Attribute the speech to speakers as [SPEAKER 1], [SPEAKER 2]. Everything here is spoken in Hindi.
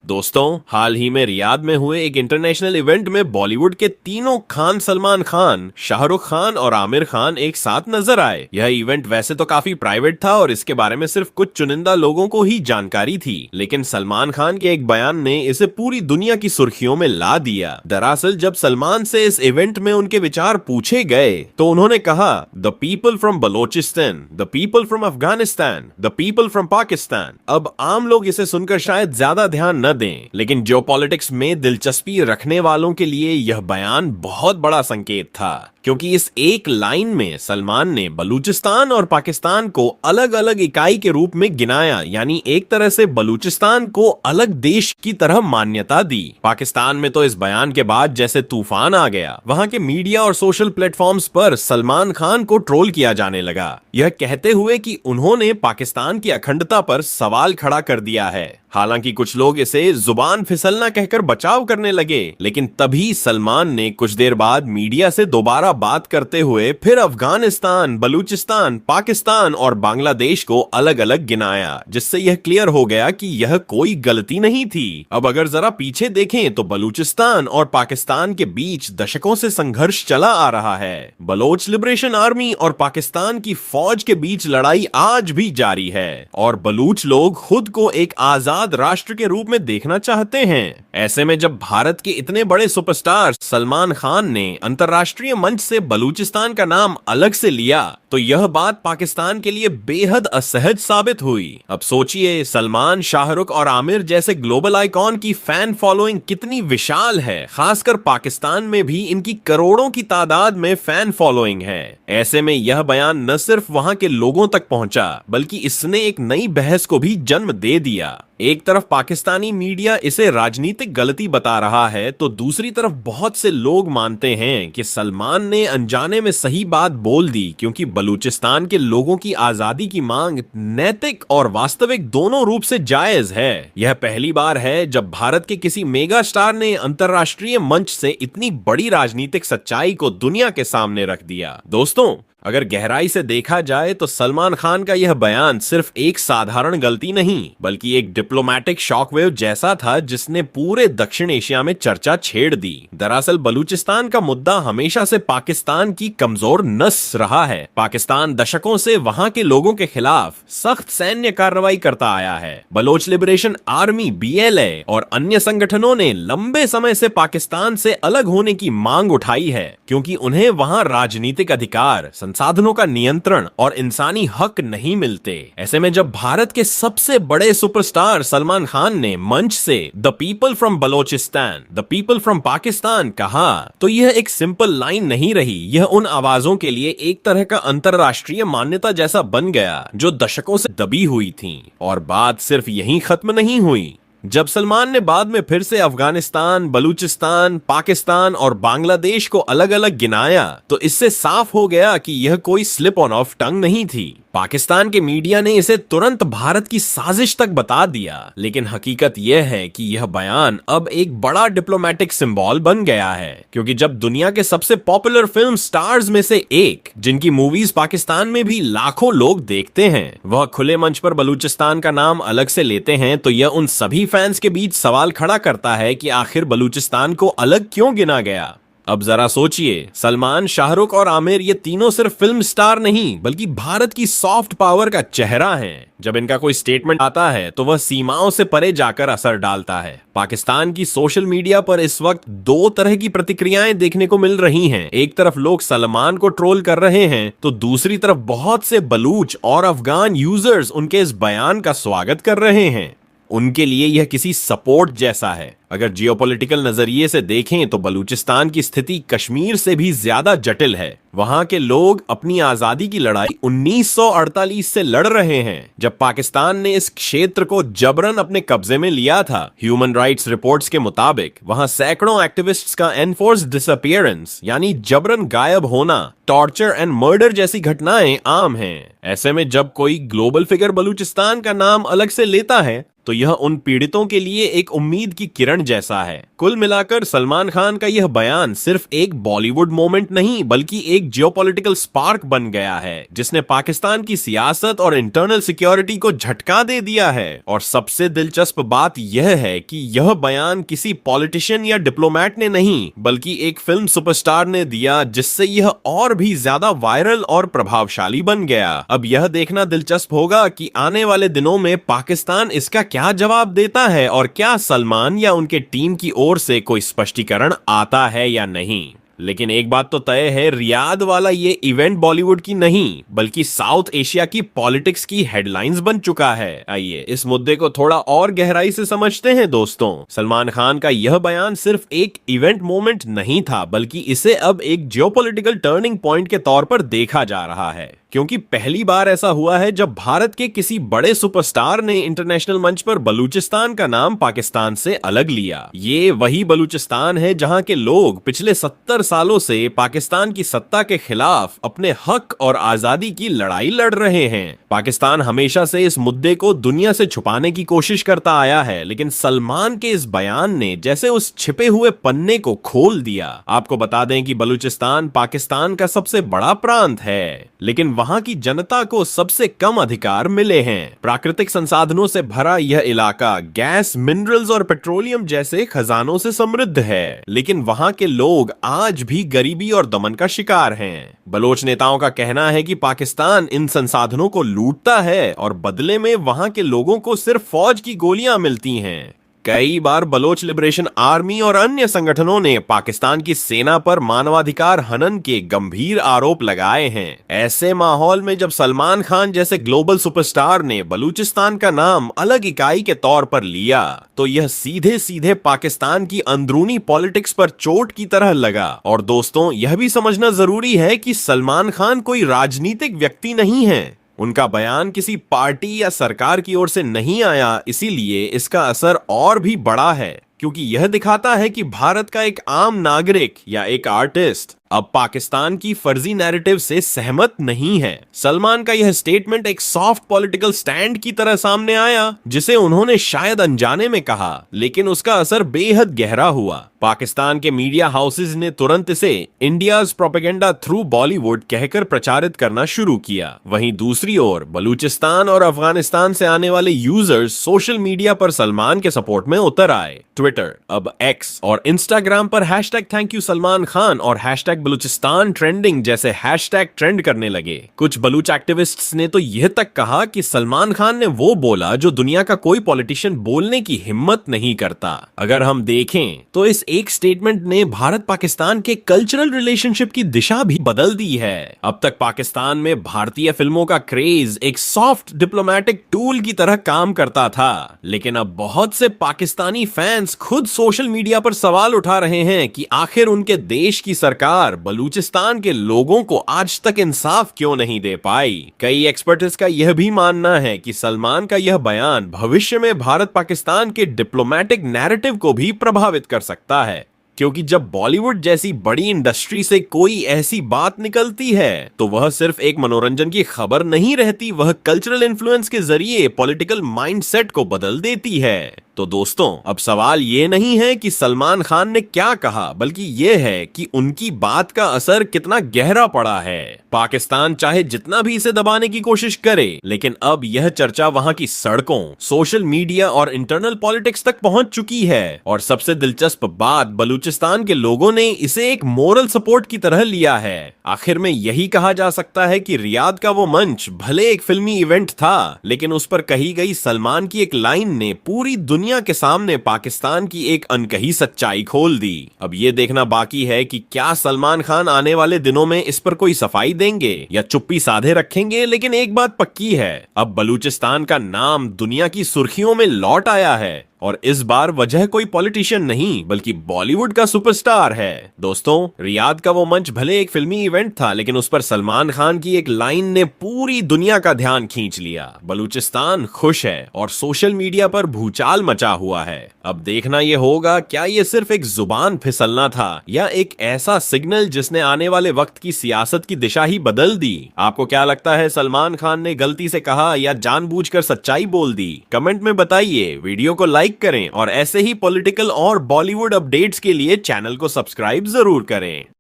[SPEAKER 1] दोस्तों, हाल ही में रियाद में हुए एक इंटरनेशनल इवेंट में बॉलीवुड के तीनों खान सलमान खान, शाहरुख खान और आमिर खान एक साथ नजर आए। यह इवेंट वैसे तो काफी प्राइवेट था और इसके बारे में सिर्फ कुछ चुनिंदा लोगों को ही जानकारी थी, लेकिन सलमान खान के एक बयान ने इसे पूरी दुनिया की सुर्खियों में ला दिया। दरअसल जब सलमान से इस इवेंट में उनके विचार पूछे गए तो उन्होंने कहा, the people from Balochistan, the people from Afghanistan, the people from Pakistan. अब आम लोग इसे सुनकर शायद ज्यादा ध्यान न दें, लेकिन जियोपॉलिटिक्स में दिलचस्पी रखने वालों के लिए यह बयान बहुत बड़ा संकेत था, क्योंकि इस एक लाइन में सलमान ने बलूचिस्तान और पाकिस्तान को अलग अलग इकाई के रूप में गिनाया, यानी एक तरह से बलूचिस्तान को अलग देश की तरह मान्यता दी। पाकिस्तान में तो इस बयान के बाद जैसे तूफान आ गया। वहां के मीडिया और सोशल प्लेटफॉर्म्स पर सलमान खान को ट्रोल किया जाने लगा, यह कहते हुए कि उन्होंने पाकिस्तान की अखंडता पर सवाल खड़ा कर दिया है। हालांकि कुछ लोग इसे जुबान फिसलना कहकर बचाव करने लगे, लेकिन तभी सलमान ने कुछ देर बाद मीडिया से दोबारा बात करते हुए फिर अफगानिस्तान, बलूचिस्तान, पाकिस्तान और बांग्लादेश को अलग अलग गिनाया, जिससे यह क्लियर हो गया कि यह कोई गलती नहीं थी। अब अगर जरा पीछे देखें तो बलूचिस्तान और पाकिस्तान के बीच दशकों से संघर्ष चला आ रहा है। बलोच लिबरेशन आर्मी और पाकिस्तान की फौज के बीच लड़ाई आज भी जारी है और बलूच लोग खुद को एक आजाद राष्ट्र के रूप में देखना चाहते हैं। ऐसे में जब भारत के इतने बड़े सुपरस्टार सलमान खान ने अंतरराष्ट्रीय मंच से बलूचिस्तान का नाम अलग से लिया, तो यह बात पाकिस्तान के लिए बेहद असहज साबित हुई। अब सोचिए, सलमान, शाहरुख और आमिर जैसे ग्लोबल आइकॉन की फैन फॉलोइंग कितनी विशाल है। खासकर पाकिस्तान में भी इनकी करोड़ों की तादाद में फैन फॉलोइंग है। ऐसे में यह बयान न सिर्फ वहां के लोगों तक पहुंचा, बल्कि इसने एक नई बहस को भी जन्म दे दिया। एक तरफ पाकिस्तानी मीडिया इसे राजनीतिक गलती बता रहा है, तो दूसरी तरफ बहुत से लोग मानते हैं कि सलमान ने अनजाने में सही बात बोल दी, क्योंकि बलूचिस्तान के लोगों की आजादी की मांग नैतिक और वास्तविक दोनों रूप से जायज है। यह पहली बार है जब भारत के किसी मेगा स्टार ने अंतरराष्ट्रीय मंच से इतनी बड़ी राजनीतिक सच्चाई को दुनिया के सामने रख दिया। दोस्तों, अगर गहराई से देखा जाए तो सलमान खान का यह बयान सिर्फ एक साधारण गलती नहीं, बल्कि एक डिप्लोमैटिक शॉकवेव जैसा था जिसने पूरे दक्षिण एशिया में चर्चा छेड़ दी। दरअसल बलूचिस्तान का मुद्दा हमेशा से पाकिस्तान की कमजोर नस रहा है। पाकिस्तान दशकों से वहां के लोगों के खिलाफ सख्त सैन्य कार्रवाई करता आया है। बलोच लिबरेशन आर्मी BLA और अन्य संगठनों ने लंबे समय से पाकिस्तान से अलग होने की मांग उठाई है, क्योंकि उन्हें वहां राजनीतिक अधिकार, संसाधनों का नियंत्रण और इंसानी हक नहीं मिलते। ऐसे में जब भारत के सबसे बड़े सुपरस्टार सलमान खान ने मंच से the people from Balochistan, the people from Pakistan कहा, तो यह एक सिंपल लाइन नहीं रही। यह उन आवाजों के लिए एक तरह का अंतरराष्ट्रीय मान्यता जैसा बन गया जो दशकों से दबी हुई थी। और बात सिर्फ यहीं खत्म नहीं हुई। जब सलमान ने बाद में फिर से अफगानिस्तान, बलूचिस्तान, पाकिस्तान और बांग्लादेश को अलग अलग गिनाया, तो इससे साफ हो गया कि यह कोई स्लिप ऑन ऑफ टंग नहीं थी। पाकिस्तान के मीडिया ने इसे तुरंत भारत की साजिश तक बता दिया, लेकिन हकीकत यह है कि यह बयान अब एक बड़ा डिप्लोमेटिक सिंबल बन गया है, क्योंकि जब दुनिया के सबसे पॉपुलर फिल्म स्टार्स में से एक, जिनकी मूवीज पाकिस्तान में भी लाखों लोग देखते हैं, वह खुले मंच पर बलूचिस्तान का नाम अलग से लेते हैं, तो यह उन सभी फैंस के बीच सवाल खड़ा करता है कि आखिर बलूचिस्तान को अलग क्यों गिना गया। अब जरा सोचिए, सलमान, शाहरुख और आमिर ये तीनों सिर्फ फिल्म स्टार नहीं, बल्कि भारत की सॉफ्ट पावर का चेहरा हैं। जब इनका कोई स्टेटमेंट आता है तो वह सीमाओं से परे जाकर असर डालता है। पाकिस्तान की सोशल मीडिया पर इस वक्त दो तरह की प्रतिक्रियाएं देखने को मिल रही हैं। एक तरफ लोग सलमान को ट्रोल कर रहे हैं, तो दूसरी तरफ बहुत से बलूच और अफगान यूजर्स उनके इस बयान का स्वागत कर रहे हैं। उनके लिए यह किसी सपोर्ट जैसा है। अगर जियोपॉलिटिकल नजरिए से देखें तो बलूचिस्तान की स्थिति कश्मीर से भी ज्यादा जटिल है। वहां के लोग अपनी आजादी की लड़ाई 1948 से लड़ रहे हैं, जब पाकिस्तान ने इस क्षेत्र को जबरन अपने कब्जे में लिया था। ह्यूमन राइट्स रिपोर्ट्स के मुताबिक वहां सैकड़ों एक्टिविस्ट्स का एनफोर्स्ड डिसअपीयरेंस, यानी जबरन गायब होना, टॉर्चर एंड मर्डर जैसी घटनाएं आम हैं। ऐसे में जब कोई ग्लोबल फिगर बलूचिस्तान का नाम अलग से लेता है, तो यह उन पीड़ितों के लिए एक उम्मीद की किरण जैसा है। कुल मिलाकर सलमान खान का यह बयान सिर्फ एक बॉलीवुड मोमेंट नहीं बल्कि एक जियोपॉलिटिकल स्पार्क बन गया है, जिसने पाकिस्तान की सियासत और इंटरनल सिक्योरिटी को झटका दे दिया है। और सबसे दिलचस्प बात यह है कि यह बयान किसी पॉलिटिशियन या डिप्लोमेट ने नहीं बल्कि एक फिल्म सुपरस्टार ने दिया, जिससे यह और भी ज्यादा वायरल और प्रभावशाली बन गया। अब यह देखना दिलचस्प होगा कि आने वाले दिनों में पाकिस्तान इसका क्या जवाब देता है और क्या सलमान या उनके टीम की ओर से कोई स्पष्टीकरण आता है या नहीं। लेकिन एक बात तो तय है, रियाद वाला ये इवेंट बॉलीवुड की नहीं बल्कि साउथ एशिया की पॉलिटिक्स की हेडलाइंस बन चुका है। आइए इस मुद्दे को थोड़ा और गहराई से समझते हैं दोस्तों। सलमान खान का यह बयान सिर्फ एक इवेंट मोमेंट नहीं था बल्कि इसे अब एक जियोपॉलिटिकल टर्निंग पॉइंट के तौर पर देखा जा रहा है, क्योंकि पहली बार ऐसा हुआ है जब भारत के किसी बड़े सुपरस्टार ने इंटरनेशनल मंच पर बलूचिस्तान का नाम पाकिस्तान से अलग लिया। ये वही बलूचिस्तान है जहां के लोग पिछले 70 सालों से पाकिस्तान की सत्ता के खिलाफ अपने हक और आजादी की लड़ाई लड़ रहे हैं। पाकिस्तान हमेशा से इस मुद्दे को दुनिया से छुपाने की कोशिश करता आया है, लेकिन सलमान के इस बयान ने जैसे उस छिपे हुए पन्ने को खोल दिया। आपको बता दें कि बलूचिस्तान पाकिस्तान का सबसे बड़ा प्रांत है, लेकिन वहां की जनता को सबसे कम अधिकार मिले हैं। प्राकृतिक संसाधनों से भरा यह इलाका गैस, मिनरल्स और पेट्रोलियम जैसे खजानों से समृद्ध है, लेकिन वहां के लोग आज भी गरीबी और दमन का शिकार हैं। बलोच नेताओं का कहना है कि पाकिस्तान इन संसाधनों को लूटता है और बदले में वहां के लोगों को सिर्फ फौज की गोलियां मिलती हैं। कई बार बलोच लिबरेशन आर्मी और अन्य संगठनों ने पाकिस्तान की सेना पर मानवाधिकार हनन के गंभीर आरोप लगाए हैं। ऐसे माहौल में जब सलमान खान जैसे ग्लोबल सुपरस्टार ने बलूचिस्तान का नाम अलग इकाई के तौर पर लिया, तो यह सीधे सीधे पाकिस्तान की अंदरूनी पॉलिटिक्स पर चोट की तरह लगा। और दोस्तों, यह भी समझना जरूरी है कि सलमान खान कोई राजनीतिक व्यक्ति नहीं है। उनका बयान किसी पार्टी या सरकार की ओर से नहीं आया, इसीलिए इसका असर और भी बड़ा है, क्योंकि यह दिखाता है कि भारत का एक आम नागरिक या एक आर्टिस्ट अब पाकिस्तान की फर्जी नैरेटिव से सहमत नहीं है। सलमान का यह स्टेटमेंट एक सॉफ्ट पॉलिटिकल स्टैंड की तरह सामने आया, जिसे उन्होंने शायद अनजाने में कहा, लेकिन उसका असर बेहद गहरा हुआ। पाकिस्तान के मीडिया हाउसेज ने तुरंत इसे इंडियाज प्रोपेगेंडा थ्रू बॉलीवुड कहकर प्रचारित करना शुरू किया। वहीं दूसरी ओर बलूचिस्तान और अफगानिस्तान से आने वाले यूजर्स सोशल मीडिया पर सलमान के सपोर्ट में उतर आए। ट्विटर, अब एक्स और इंस्टाग्राम पर #थैंक यू सलमान खान और #बलूचिस्तान ट्रेंडिंग जैसे हैशटैग ट्रेंड करने लगे। कुछ बलूच एक्टिविस्ट्स ने तो यह तक कहा कि सलमान खान ने वो बोला जो दुनिया का कोई पॉलिटिशियन बोलने की हिम्मत नहीं करता। अगर हम देखें तो इस एक स्टेटमेंट ने भारत पाकिस्तान के कल्चरल रिलेशनशिप की दिशा भी बदल दी है। अब तक पाकिस्तान में भारतीय फिल्मों का क्रेज एक सॉफ्ट डिप्लोमेटिक टूल की तरह काम करता था, लेकिन अब बहुत से पाकिस्तानी फैंस खुद सोशल मीडिया पर सवाल उठा रहे हैं कि आखिर उनके देश की सरकार बलूचिस्तान के लोगों को आज तक इंसाफ क्यों नहीं दे पाई। कई एक्सपर्ट्स का यह भी मानना है कि सलमान का यह बयान भविष्य में भारत पाकिस्तान के डिप्लोमेटिक नैरेटिव को भी प्रभावित कर सकता है, क्योंकि जब बॉलीवुड जैसी बड़ी इंडस्ट्री से कोई ऐसी बात निकलती है तो वह सिर्फ एक मनोरंजन की खबर नहीं रहती, वह कल्चरल इन्फ्लुएंस के जरिए पॉलिटिकल माइंडसेट को बदल देती है। तो दोस्तों, अब सवाल ये नहीं है कि सलमान खान ने क्या कहा, बल्कि ये है कि उनकी बात का असर कितना गहरा पड़ा है। पाकिस्तान चाहे जितना भी इसे दबाने की कोशिश करे, लेकिन अब यह चर्चा वहां की सड़कों, सोशल मीडिया और इंटरनल पॉलिटिक्स तक पहुंच चुकी है। और सबसे दिलचस्प बात, बलूचिस्तान के लोगों ने इसे एक मोरल सपोर्ट की तरह लिया है। आखिर में यही कहा जा सकता है कि रियाद का वो मंच भले एक फिल्मी इवेंट था, लेकिन उस पर कही गई सलमान की एक लाइन ने पूरी दुनिया के सामने पाकिस्तान की एक अनकही सच्चाई खोल दी। अब ये देखना बाकी है कि क्या सलमान खान आने वाले दिनों में इस पर कोई सफाई देंगे या चुप्पी साधे रखेंगे। लेकिन एक बात पक्की है, अब बलूचिस्तान का नाम दुनिया की सुर्खियों में लौट आया है। और इस बार वजह कोई पॉलिटिशियन नहीं बल्कि बॉलीवुड का सुपरस्टार है। दोस्तों, रियाद का वो मंच भले एक फिल्मी इवेंट था, लेकिन उस पर सलमान खान की एक लाइन ने पूरी दुनिया का ध्यान खींच लिया। बलूचिस्तान खुश है और सोशल मीडिया पर भूचाल मचा हुआ है। अब देखना ये होगा क्या ये सिर्फ एक जुबान फिसलना था या एक ऐसा सिग्नल जिसने आने वाले वक्त की सियासत की दिशा ही बदल दी। आपको क्या लगता है, सलमान खान ने गलती से कहा या जानबूझकर सच्चाई बोल दी? कमेंट में बताइए। वीडियो को लाइक करें और ऐसे ही पॉलिटिकल और बॉलीवुड अपडेट्स के लिए चैनल को सब्सक्राइब जरूर करें।